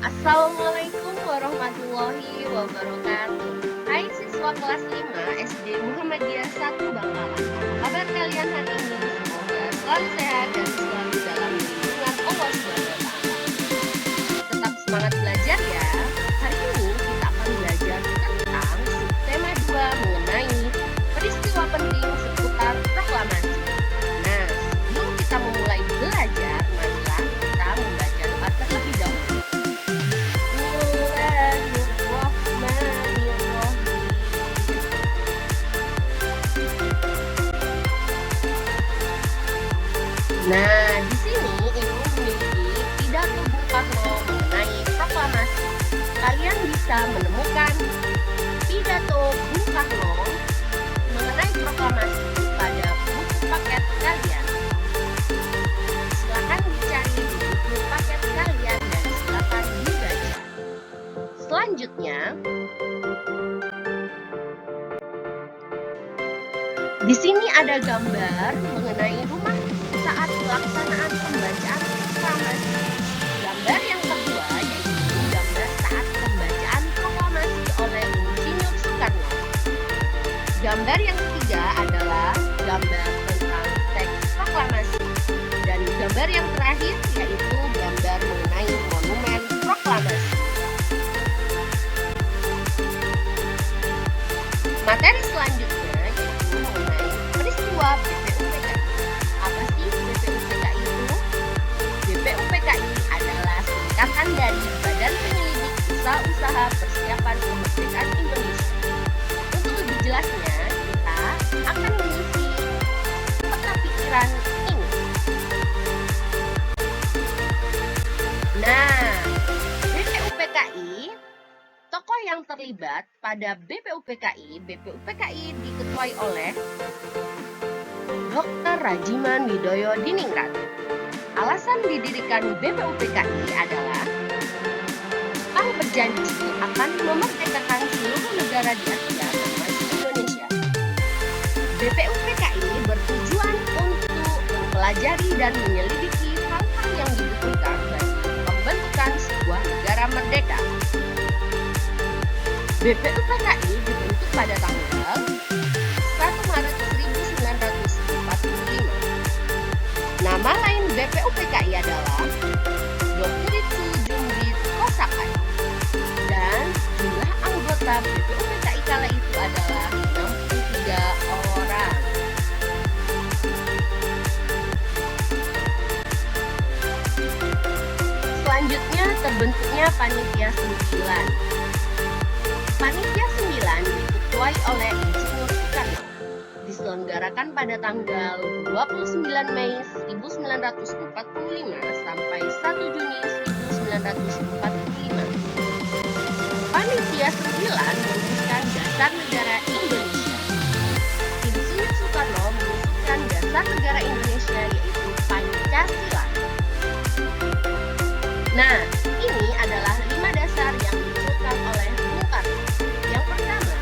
Assalamualaikum warahmatullahi wabarakatuh. Hai siswa kelas 5 SD Muhammadiyah 1 Bangkalan. Apa kabar kalian hari ini? Semoga selalu sehat dan selalu dalam lindungan Allah SWT. Tetap semangat belajar ya. Hari ini kita akan belajar tentang tema 2 mengenai peristiwa penting seputar proklamasi. Nah, sebelum kita memulai belajar, marilah kita membaca doa terlebih dahulu. Nah, di sini Ibu memiliki pidato Bung Karno mengenai proklamasi. Kalian bisa menemukan pidato Bung Karno mengenai proklamasi pada buku paket kalian. Silakan dicari di buku paket kalian dan silakan dibaca. Selanjutnya, di sini ada gambar mengenai rumah saat pelaksanaan pembacaan proklamasi. Gambar yang kedua yaitu gambar saat pembacaan proklamasi oleh Insinyur Soekarno. Gambar yang ketiga adalah gambar tentang teks proklamasi. Dan gambar yang terakhir yaitu gambar mengenai monumen proklamasi. Materi selanjutnya yaitu mengenai peristiwa BPUPKI. Apa sih BPUPKI itu? BPUPKI adalah singkatan dari Badan Penyelidik Usaha-Usaha Persiapan Kemerdekaan Indonesia. Untuk lebih jelasnya, kita akan mengisi peta pikiran ini. Nah, BPUPKI, tokoh yang terlibat pada BPUPKI diketuai oleh Dr. Rajiman Widoyo Diningrat. Alasan didirikan BPUPKI adalah Jepang berjanji akan memerdekakan seluruh negara di Asia termasuk Indonesia. BPUPKI bertujuan untuk mempelajari dan menyelidiki hal-hal yang dibutuhkan bagi pembentukan sebuah negara merdeka. BPUPKI dibentuk pada tanggal 1 Maret 1945. Nama lain BPUPKI adalah Yokuritsu Jumbit Kosakai. Dan jumlah anggota BPUPKI kala itu adalah 63 orang. Selanjutnya terbentuknya Panitia 9. Panitia 9 diketuai oleh Insinyur Soekarno. Diselenggarakan pada tanggal 29 Mei 1945 sampai 1 Juni 1945. Panitia 9 merumuskan dasar negara Indonesia. Insinyur Soekarno mengusulkan dasar negara Indonesia yaitu Pancasila. Nah, ini adalah 5 dasar yang diusulkan oleh Bung Karno. Yang pertama,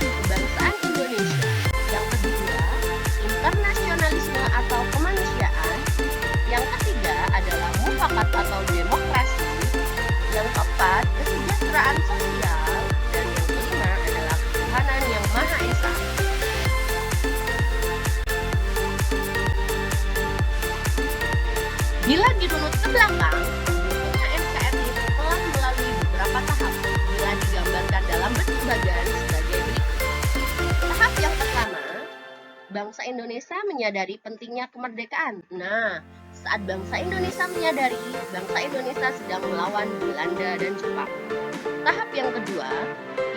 kebangsaan Indonesia. Yang kedua, internasionalisme atau kemanusiaan. Yang ketiga adalah mufakat atau demokrasi. Yang keempat, kesejahteraan sosial. Dan yang kelima adalah ketuhanan yang Maha Esa. Bila dirunut ke belakang, bentuknya NKRI telah melalui beberapa tahap bila digambarkan dalam bentuk bagan sebagai berikut. Tahap yang pertama, bangsa Indonesia menyadari pentingnya kemerdekaan. Nah, saat bangsa Indonesia menyadari bangsa Indonesia sedang melawan Belanda dan Jepang. Tahap yang kedua,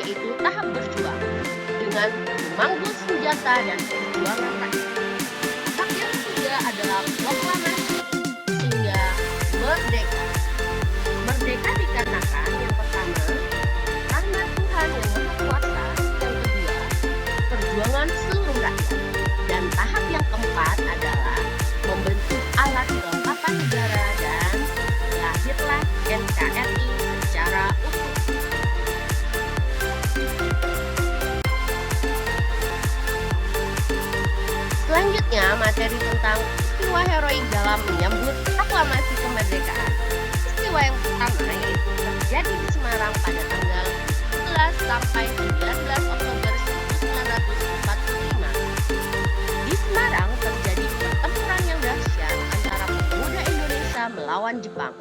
yaitu tahap berjuang dengan memanggul senjata dan perjuangan rakyat. Tahap yang ketiga adalah proklamasi sehingga merdeka. Merdeka dikarenakan yang pertama, rahmat Tuhan yang Maha Kuasa. Yang kedua, perjuangan seluruh rakyat. Dan tahap yang keempat adalah membentuk alat kelengkapan negara dan lahirlah NKRI secara utuh. Selanjutnya, materi tentang peristiwa heroik dalam menyambut proklamasi kemerdekaan. Peristiwa yang pertama yaitu terjadi di Semarang pada tanggal 11 sampai 19 Oktober 1945. Di Semarang terjadi pertempuran yang dahsyat antara pemuda Indonesia melawan Jepang.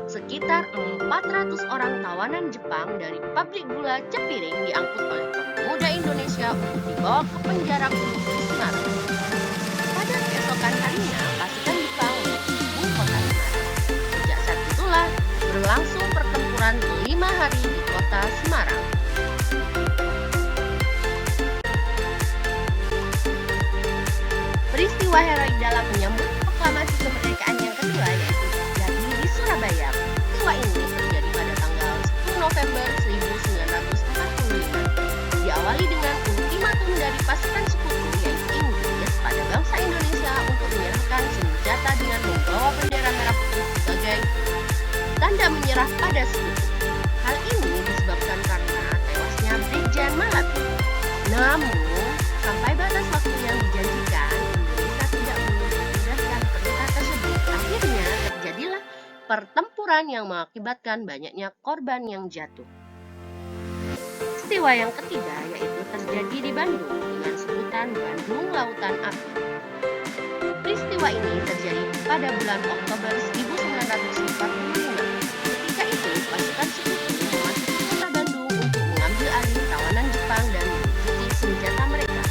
Sekitar 400 orang tawanan Jepang dari pabrik gula Cepiring diangkut oleh pemuda Indonesia untuk dibawa ke penjara kumuh di Semarang. Pada keesokan harinya, pasukan Jepang menyerbu kota Semarang. Sejak saat itulah berlangsung pertempuran 5 hari di kota Semarang. Peristiwa heroik dalam menyambut proklamasi kemerdekaan yang kedua yaitu terjadi di Surabaya. Peristiwa ini terjadi pada tanggal 10 November 1945. Diawali dengan ultimatum dari pasukan sekutu yaitu Inggris pada bangsa Indonesia untuk menyerahkan senjata dengan membawa bendera merah putih sebagai tanda menyerah pada sekutu. Hal ini disebabkan karena tewasnya Brigjen Malabi. Namun, sampai batas waktu yang dijanjikan, Indonesia tidak mengindahkan perintah tersebut. Akhirnya terjadilah pertempuran yang mengakibatkan banyaknya korban yang jatuh. Peristiwa yang ketiga yaitu terjadi di Bandung dengan sebutan Bandung Lautan Api. Peristiwa ini terjadi pada bulan Oktober 1945. Ketika itu, pasukan sekutu memasuki kota Bandung untuk mengambil alih tawanan Jepang dan menyelidiki senjata mereka.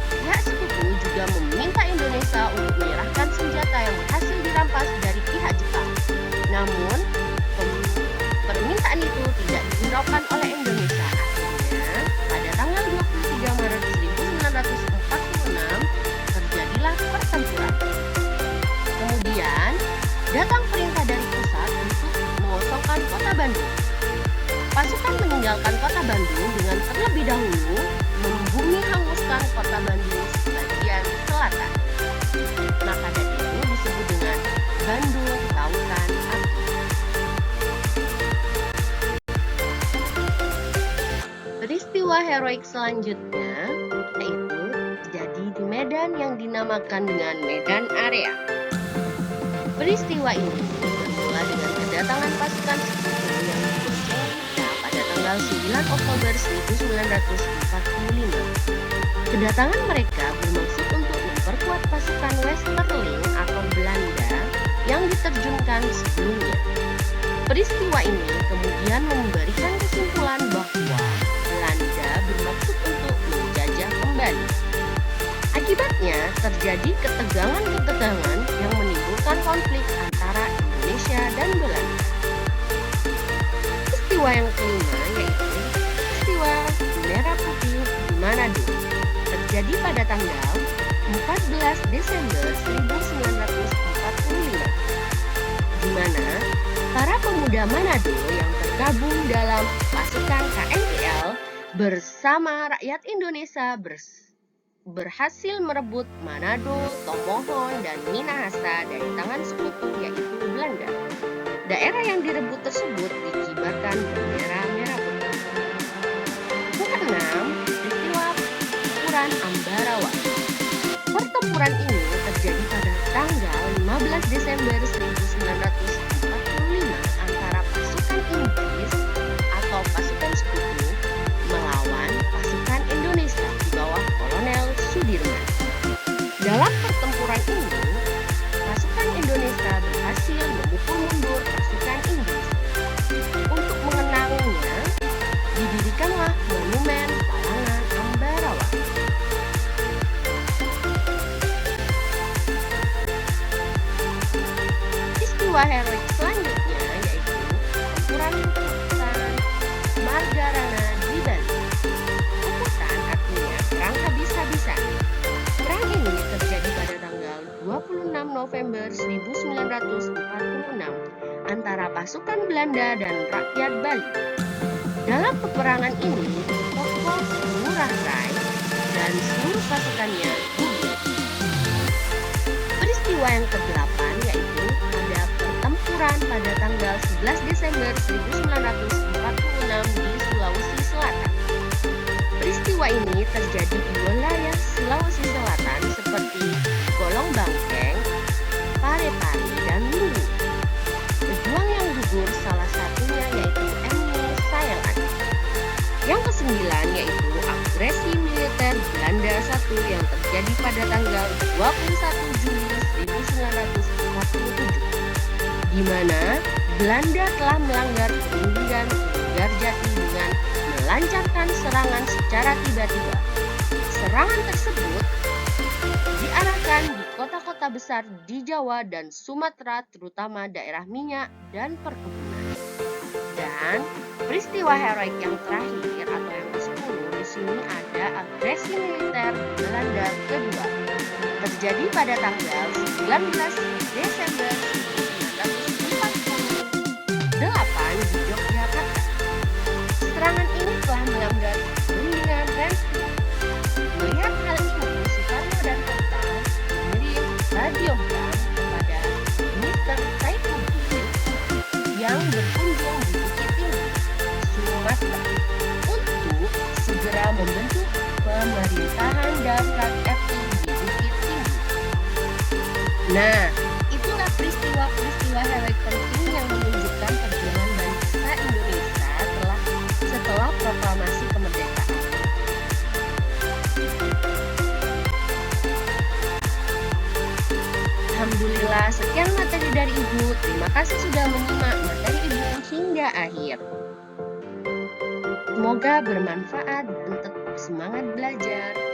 Pihak sekutu juga meminta Indonesia untuk menyerahkan senjata yang berhasil dirampas dari pihak Jepang. Namun, permintaan itu tidak dihiraukan oleh Indonesia. Akhirnya, pada tanggal 23 Maret 1946, terjadilah pertempuran. Kemudian, datang perintah dari pusat untuk mengosongkan kota Bandung. Pasukan meninggalkan kota Bandung dengan terlebih dahulu membumi hanguskan kota Bandung sebagian selatan. Maka dari itu disebut dengan Bandung Lautan Api. Peristiwa heroik selanjutnya yaitu terjadi di medan yang dinamakan dengan Medan Area. Peristiwa ini bermula dengan kedatangan pasukan sekutu yang dibonceng pada tanggal 9 Oktober 1945. Kedatangan mereka bermaksud untuk memperkuat pasukan Westerling atau Belanda yang diterjunkan sebelumnya. Peristiwa ini kemudian memberikan kesimpulan bahwa Belanda bermaksud untuk menjajah kembali. Akibatnya terjadi ketegangan-ketegangan yang menimbulkan konflik antara Indonesia dan Belanda. Peristiwa yang kelima yaitu peristiwa Merah Putih di Manado. Terjadi pada tanggal 14 Desember 1945, di mana para pemuda Manado yang tergabung dalam pasukan KNTL bersama rakyat Indonesia berhasil merebut Manado, Tomohon, dan Minahasa dari tangan sekutu yaitu Belanda. Daerah yang direbut tersebut dikibarkan bendera merah putih. Keenam, peristiwa pertempuran Ambarawa. Pertempuran ini terjadi pada tanggal 15 Desember 1945 antara pasukan Inggris atau pasukan sekutu melawan pasukan Indonesia di bawah Kolonel Sudirman. Dalam pertempuran ini, pasukan Indonesia berhasil memukul mundur pasukan Inggris. Untuk mengenangnya, didirikanlah monumen Palangan Ambarawa. Peristiwa heroik selanjutnya yaitu pertempuran Puputan Margarana di Bali. Puputan artinya perang habis-habisan. Perang ini terjadi pada tanggal 26 November 1946 antara pasukan Belanda dan rakyat Bali. Dalam peperangan ini, tokoh Ngurah Rai dan seluruh pasukannya gugur. Peristiwa yang ke-8 yaitu ada pertempuran pada tanggal 11 Desember 1946 di Sulawesi Selatan. Peristiwa ini terjadi di wilayah Sulawesi Selatan seperti Golong Bangkeng, Parepare, dan Luwu. Pejuang yang gugur terjadi pada tanggal 21 Juli 1947, di mana Belanda telah melanggar perundingan Kertajati dengan melancarkan serangan secara tiba-tiba. Serangan tersebut diarahkan di kota-kota besar di Jawa dan Sumatera, terutama daerah minyak dan perkebunan. Dan peristiwa heroik yang terakhir atau yang ke-10 di sini ada agresi militer Belanda kedua, terjadi pada tanggal 19 Desember 1948 di Yogyakarta. Serangan ini telah melanggar perundingan Renville. Melihat hal ini, Soekarno dan Hatta mengirim radiogram kepada Mr. Saifuddin yang berkunjung di Bukit Tinggi, Sumatera, untuk segera membentuk pemerintahan darurat RI di Bukit Tinggi. Nah, itulah peristiwa-peristiwa heroik penting yang menunjukkan perjuangan bangsa Indonesia setelah proklamasi kemerdekaan. Alhamdulillah, sekian materi dari Ibu. Terima kasih sudah menyimak materi Ibu hingga akhir. Semoga bermanfaat dan tetap semangat belajar.